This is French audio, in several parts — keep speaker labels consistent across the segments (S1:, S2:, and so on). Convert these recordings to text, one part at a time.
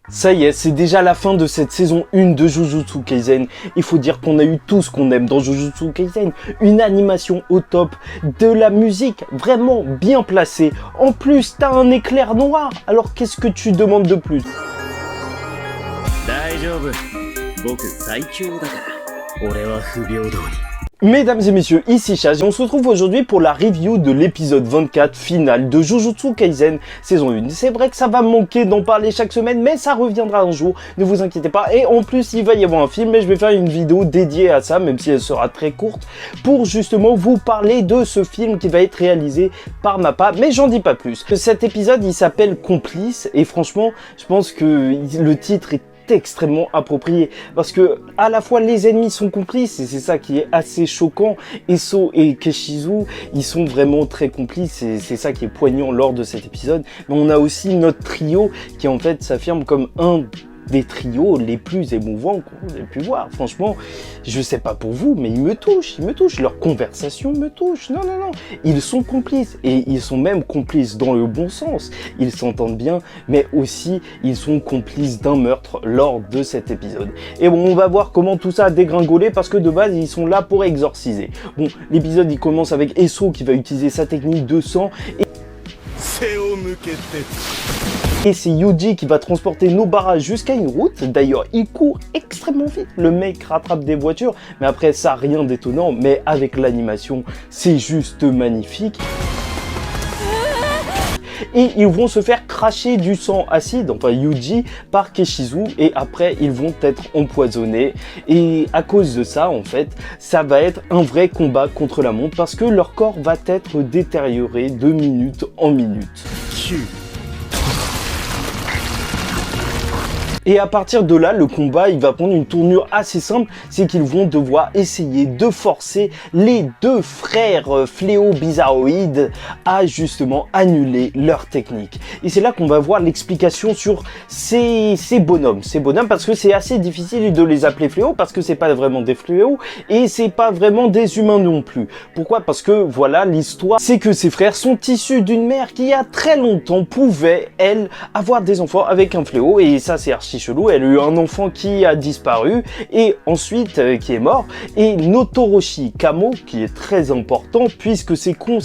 S1: Ça y est, c'est déjà la fin de cette saison 1 de Jujutsu Kaisen. Il faut dire qu'on a eu tout ce qu'on aime dans Jujutsu Kaisen. Une animation au top, de la musique vraiment bien placée. En plus, t'as un éclair noir. Alors qu'est-ce que tu demandes de plus? Mesdames et messieurs, ici Chaz et on se retrouve aujourd'hui pour la review de l'épisode 24 final de Jujutsu Kaisen saison 1. C'est vrai que ça va manquer d'en parler chaque semaine, mais ça reviendra un jour, ne vous inquiétez pas. Et en plus, il va y avoir un film, mais je vais faire une vidéo dédiée à ça, même si elle sera très courte, pour justement vous parler de ce film qui va être réalisé par Mappa, mais j'en dis pas plus. Cet épisode, il s'appelle Complice, et franchement, je pense que le titre est extrêmement approprié parce que à la fois les ennemis sont complices et c'est ça qui est assez choquant. Eso et Keshizu, ils sont vraiment très complices et c'est ça qui est poignant lors de cet épisode. Mais on a aussi notre trio qui en fait s'affirme comme un des trios les plus émouvants qu'on ait pu voir. Franchement, je sais pas pour vous, mais ils me touchent. Leur conversation me touche. Non. Ils sont complices et ils sont même complices dans le bon sens. Ils s'entendent bien, mais aussi ils sont complices d'un meurtre lors de cet épisode. Et bon, on va voir comment tout ça a dégringolé parce que de base, ils sont là pour exorciser. Bon, l'épisode, il commence avec Eso qui va utiliser sa technique de sang et c'est Yuji qui va transporter Nobara jusqu'à une route. D'ailleurs, il court extrêmement vite. Le mec rattrape des voitures, mais après ça, rien d'étonnant. Mais avec l'animation, c'est juste magnifique. Et ils vont se faire cracher du sang acide, enfin Yuji, par Keshizu, et après ils vont être empoisonnés. Et à cause de ça, en fait, ça va être un vrai combat contre la montre parce que leur corps va être détérioré de minute en minute. Et à partir de là, le combat, il va prendre une tournure assez simple, c'est qu'ils vont devoir essayer de forcer les deux frères fléaux bizarroïdes à justement annuler leur technique. Et c'est là qu'on va voir l'explication sur ces bonhommes. Ces bonhommes, parce que c'est assez difficile de les appeler fléaux, parce que c'est pas vraiment des fléaux, et c'est pas vraiment des humains non plus. Pourquoi? Parce que, voilà, l'histoire, c'est que ces frères sont issus d'une mère qui, il y a très longtemps, pouvait, elle, avoir des enfants avec un fléau, et ça, c'est archi chelou. Elle a eu un enfant qui a disparu et ensuite qui est mort, et Notoroshi Kamo qui est très important puisque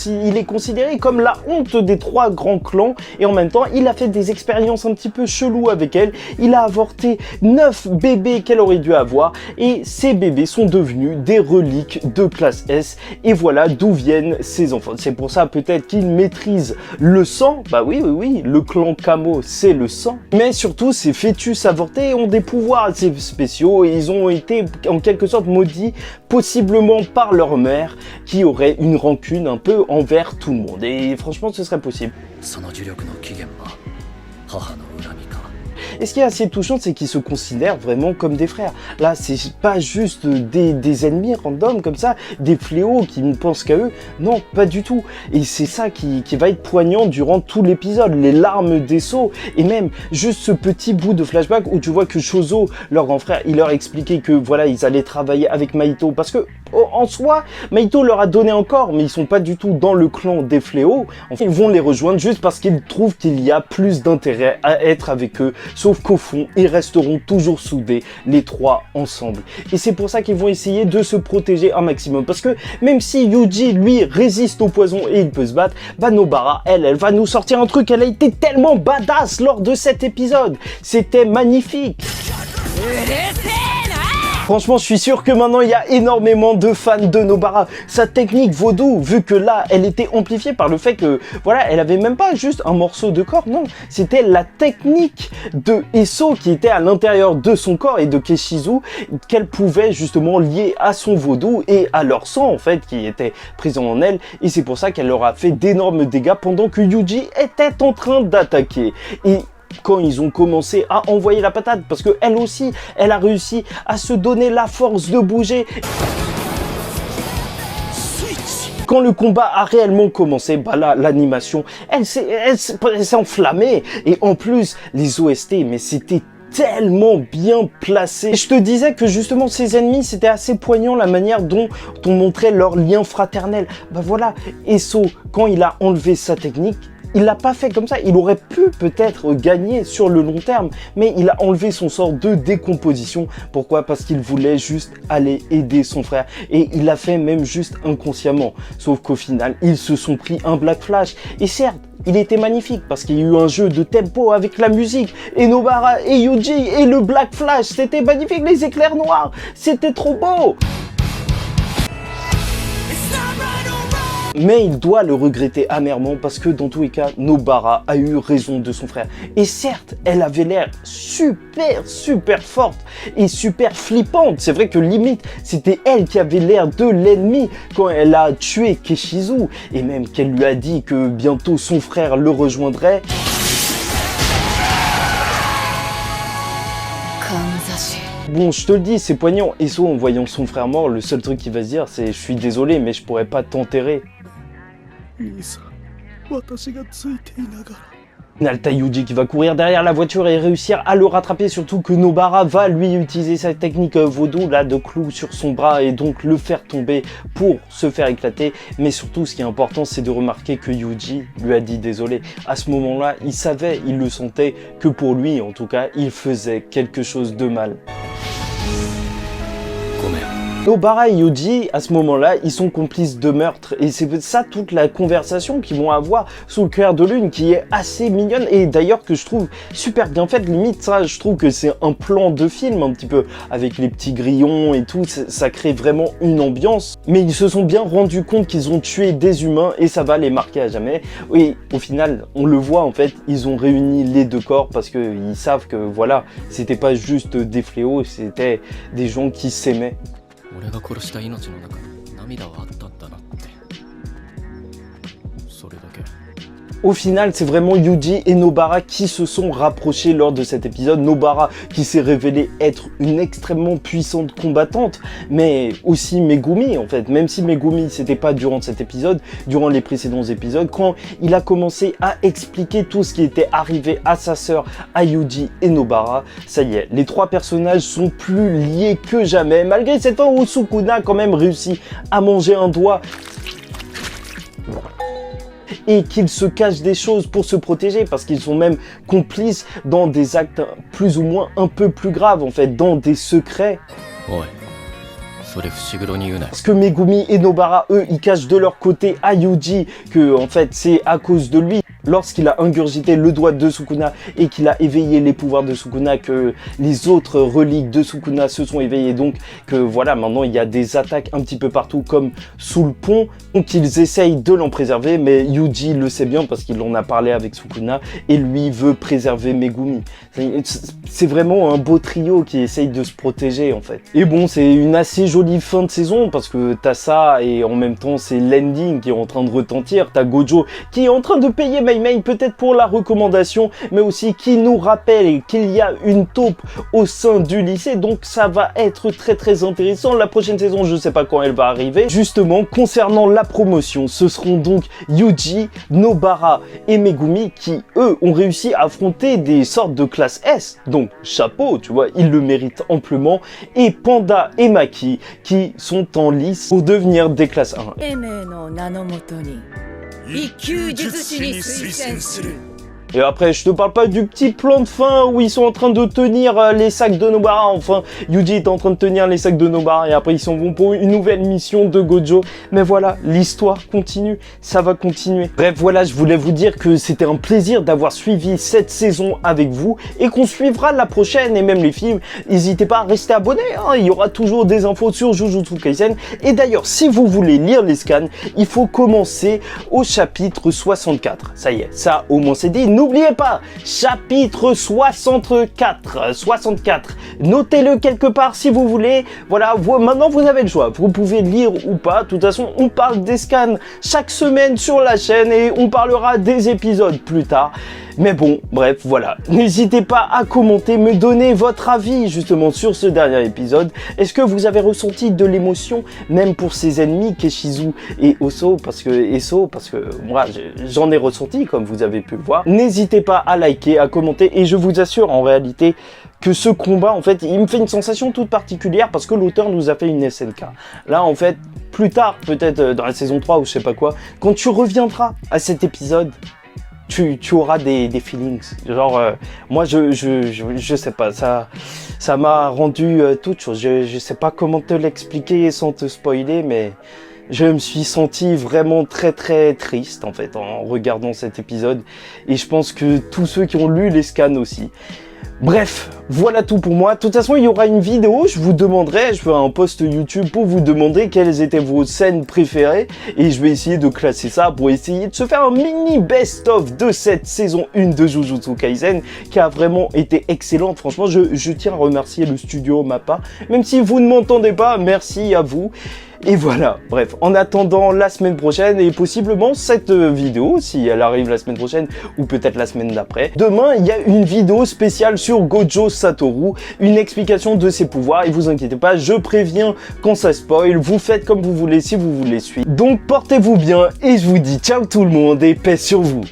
S1: il est considéré comme la honte des trois grands clans et en même temps il a fait des expériences un petit peu cheloues avec elle. Il a avorté 9 bébés qu'elle aurait dû avoir et ces bébés sont devenus des reliques de classe S et voilà d'où viennent ces enfants. C'est pour ça peut-être qu'il maîtrise le sang. Bah oui, le clan Kamo c'est le sang, mais surtout ces fœtus avortés ont des pouvoirs assez spéciaux et ils ont été en quelque sorte maudits possiblement par leur mère qui aurait une rancune un peu envers tout le monde et franchement ce serait possible. Et ce qui est assez touchant, c'est qu'ils se considèrent vraiment comme des frères. Là, c'est pas juste des ennemis random comme ça, des fléaux qui ne pensent qu'à eux. Non, pas du tout. Et c'est ça qui va être poignant durant tout l'épisode. Les larmes d'Esso et même juste ce petit bout de flashback où tu vois que Shozo, leur grand frère, il leur expliquait que voilà, ils allaient travailler avec Mahito parce que en soi, Mahito leur a donné un corps, mais ils sont pas du tout dans le clan des fléaux. Enfin, ils vont les rejoindre juste parce qu'ils trouvent qu'il y a plus d'intérêt à être avec eux. Sauf qu'au fond, ils resteront toujours soudés, les trois ensemble. Et c'est pour ça qu'ils vont essayer de se protéger un maximum. Parce que même si Yuji, lui, résiste au poison et il peut se battre, bah Nobara, elle va nous sortir un truc. Elle a été tellement badass lors de cet épisode. C'était magnifique. Franchement, je suis sûr que maintenant, il y a énormément de fans de Nobara. Sa technique vaudou, vu que là, elle était amplifiée par le fait que, voilà, elle avait même pas juste un morceau de corps, non. C'était la technique de Eso qui était à l'intérieur de son corps et de Keshizu, qu'elle pouvait justement lier à son vaudou et à leur sang, en fait, qui était présent en elle. Et c'est pour ça qu'elle leur a fait d'énormes dégâts pendant que Yuji était en train d'attaquer. Et quand ils ont commencé à envoyer la patate, parce que elle aussi, elle a réussi à se donner la force de bouger. Quand le combat a réellement commencé, bah là, l'animation, elle s'est enflammée. Et en plus, les OST, mais c'était tellement bien placé. Et je te disais que justement ces ennemis c'était assez poignant la manière dont on montrait leur lien fraternel. Bah voilà, Eso quand il a enlevé sa technique, il l'a pas fait comme ça. Il aurait pu peut-être gagner sur le long terme, mais il a enlevé son sort de décomposition. Pourquoi? Parce qu'il voulait juste aller aider son frère. Et il l'a fait même juste inconsciemment. Sauf qu'au final, ils se sont pris un Black Flash. Et certes, il était magnifique parce qu'il y a eu un jeu de tempo avec la musique et Nobara et Yuji et le Black Flash. C'était magnifique, les éclairs noirs. C'était trop beau. Mais il doit le regretter amèrement parce que dans tous les cas, Nobara a eu raison de son frère. Et certes, elle avait l'air super forte et super flippante. C'est vrai que limite, c'était elle qui avait l'air de l'ennemi quand elle a tué Keshizu. Et même qu'elle lui a dit que bientôt son frère le rejoindrait. Bon, je te le dis, c'est poignant. Eso, en voyant son frère mort, le seul truc qu'il va se dire, c'est « Je suis désolé, mais je pourrais pas t'enterrer ». Nalta Yuji qui va courir derrière la voiture et réussir à le rattraper, surtout que Nobara va lui utiliser sa technique vaudou là de clou sur son bras et donc le faire tomber pour se faire éclater. Mais surtout ce qui est important, c'est de remarquer que Yuji lui a dit désolé. À ce moment-là, il savait, il le sentait que pour lui en tout cas, il faisait quelque chose de mal. Nobara et Yuji, à ce moment-là, ils sont complices de meurtre. Et c'est ça toute la conversation qu'ils vont avoir sous le clair de lune, qui est assez mignonne. Et d'ailleurs que je trouve super bien faite. Limite, ça, je trouve que c'est un plan de film un petit peu. Avec les petits grillons et tout, ça crée vraiment une ambiance. Mais ils se sont bien rendus compte qu'ils ont tué des humains et ça va les marquer à jamais. Et au final, on le voit en fait, ils ont réuni les deux corps parce qu'ils savent que voilà, c'était pas juste des fléaux, c'était des gens qui s'aimaient. Au final, c'est vraiment Yuji et Nobara qui se sont rapprochés lors de cet épisode. Nobara qui s'est révélée être une extrêmement puissante combattante, mais aussi Megumi en fait. Même si Megumi, c'était pas durant cet épisode, durant les précédents épisodes, quand il a commencé à expliquer tout ce qui était arrivé à sa sœur, à Yuji et Nobara, ça y est, les trois personnages sont plus liés que jamais. Malgré cette fois où Sukuna a quand même réussi à manger un doigt, et qu'ils se cachent des choses pour se protéger parce qu'ils sont même complices dans des actes plus ou moins un peu plus graves en fait, dans des secrets. Ouais. Parce que Megumi et Nobara, eux, ils cachent de leur côté à Yuji que en fait c'est à cause de lui. Lorsqu'il a ingurgité le doigt de Sukuna et qu'il a éveillé les pouvoirs de Sukuna, que les autres reliques de Sukuna se sont éveillées, donc que voilà, maintenant il y a des attaques un petit peu partout comme sous le pont, donc ils essayent de l'en préserver, mais Yuji le sait bien parce qu'il en a parlé avec Sukuna et lui veut préserver Megumi. C'est vraiment un beau trio qui essaye de se protéger en fait. Et bon, c'est une assez jolie fin de saison parce que t'as ça et en même temps c'est l'ending qui est en train de retentir, t'as Gojo qui est en train de payer Mei peut-être pour la recommandation, mais aussi qui nous rappelle qu'il y a une taupe au sein du lycée, donc ça va être très intéressant. La prochaine saison, je sais pas quand elle va arriver. Justement, concernant la promotion, ce seront donc Yuji, Nobara et Megumi qui, eux, ont réussi à affronter des sortes de classe S, donc chapeau, tu vois, ils le méritent amplement, et Panda et Maki qui sont en lice pour devenir des classes 1. Et après, je te parle pas du petit plan de fin où ils sont en train de tenir les sacs de Nobara. Enfin, Yuji est en train de tenir les sacs de Nobara et après ils s'en vont pour une nouvelle mission de Gojo. Mais voilà, l'histoire continue, ça va continuer. Bref, voilà, je voulais vous dire que c'était un plaisir d'avoir suivi cette saison avec vous et qu'on suivra la prochaine et même les films. N'hésitez pas à rester abonné, hein, il y aura toujours des infos sur Jujutsu Kaisen. Et d'ailleurs, si vous voulez lire les scans, il faut commencer au chapitre 64. Ça y est, ça au moins c'est dit. N'oubliez pas, chapitre 64. Notez-le quelque part si vous voulez. Voilà, maintenant vous avez le choix. Vous pouvez lire ou pas. De toute façon, on parle des scans chaque semaine sur la chaîne et on parlera des épisodes plus tard. Mais bon, bref, voilà. N'hésitez pas à commenter, me donner votre avis justement sur ce dernier épisode. Est-ce que vous avez ressenti de l'émotion, même pour ces ennemis, Keshizu et Eso, parce que moi, j'en ai ressenti, comme vous avez pu le voir. N'hésitez pas à liker, à commenter, et je vous assure en réalité que ce combat, en fait, il me fait une sensation toute particulière parce que l'auteur nous a fait une SNK. Là, en fait, plus tard, peut-être dans la saison 3 ou je sais pas quoi, quand tu reviendras à cet épisode, tu auras des feelings. Genre, moi, je sais pas, ça m'a rendu toute chose. Je sais pas comment te l'expliquer sans te spoiler, mais je me suis senti vraiment très très triste en fait en regardant cet épisode. Et je pense que tous ceux qui ont lu les scans aussi. Bref, voilà tout pour moi. De toute façon, il y aura une vidéo, je ferai un post YouTube pour vous demander quelles étaient vos scènes préférées et je vais essayer de classer ça pour essayer de se faire un mini best-of de cette saison 1 de Jujutsu Kaisen qui a vraiment été excellente. Franchement, je tiens à remercier le studio Mappa. Même si vous ne m'entendez pas, merci à vous. Et voilà, bref, en attendant la semaine prochaine et possiblement cette vidéo, si elle arrive la semaine prochaine ou peut-être la semaine d'après, demain il y a une vidéo spéciale sur Gojo Satoru, une explication de ses pouvoirs et vous inquiétez pas, je préviens quand ça spoil, vous faites comme vous voulez si vous voulez suivre. Donc portez-vous bien et je vous dis ciao tout le monde et paix sur vous.